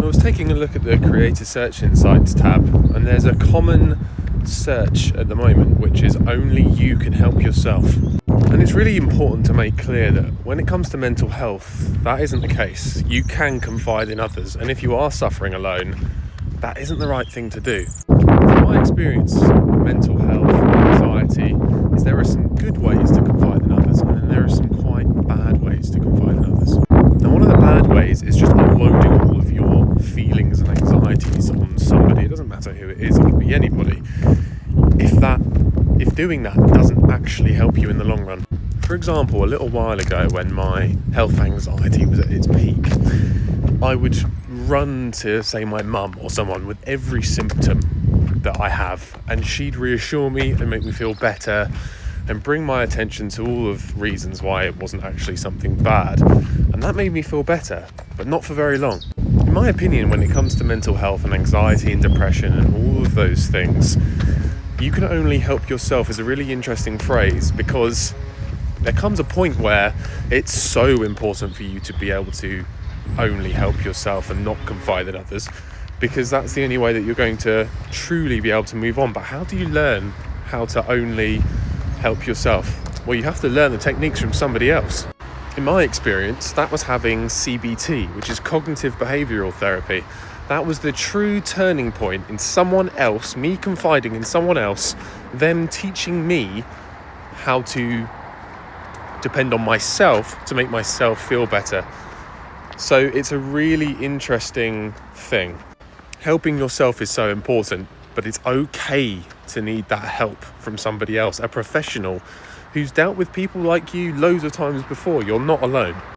was taking a look at the Creator Search Insights tab, and there's a common search at the moment, which is only you can help yourself. And it's really important to make clear that when it comes to mental health, that isn't the case. You can confide in others, and if you are suffering alone, that isn't the right thing to do. From my experience with mental health and anxiety, is there are some good ways to confide in others, and then there are some quite bad ways to confide in others. Now, one of the bad ways is just unloading all of your feelings and anxieties on somebody. It doesn't matter who it is, it can be anybody. If doing that doesn't actually help you in the long run. For example, a little while ago when my health anxiety was at its peak, I would run to, say, my mum or someone with every symptom that I have, and she'd reassure me and make me feel better and bring my attention to all of reasons why it wasn't actually something bad. And that made me feel better, but not for very long. In my opinion, when it comes to mental health and anxiety and depression and all of those things, you can only help yourself is a really interesting phrase, because there comes a point where it's so important for you to be able to only help yourself and not confide in others, because that's the only way that you're going to truly be able to move on. But how do you learn how to only help yourself? Well, you have to learn the techniques from somebody else. In my experience, that was having CBT, which is cognitive behavioural therapy. That was the true turning point in someone else, me confiding in someone else, them teaching me how to depend on myself to make myself feel better. So it's a really interesting thing. Helping yourself is so important, but it's okay to need that help from somebody else, a professional who's dealt with people like you loads of times before. You're not alone.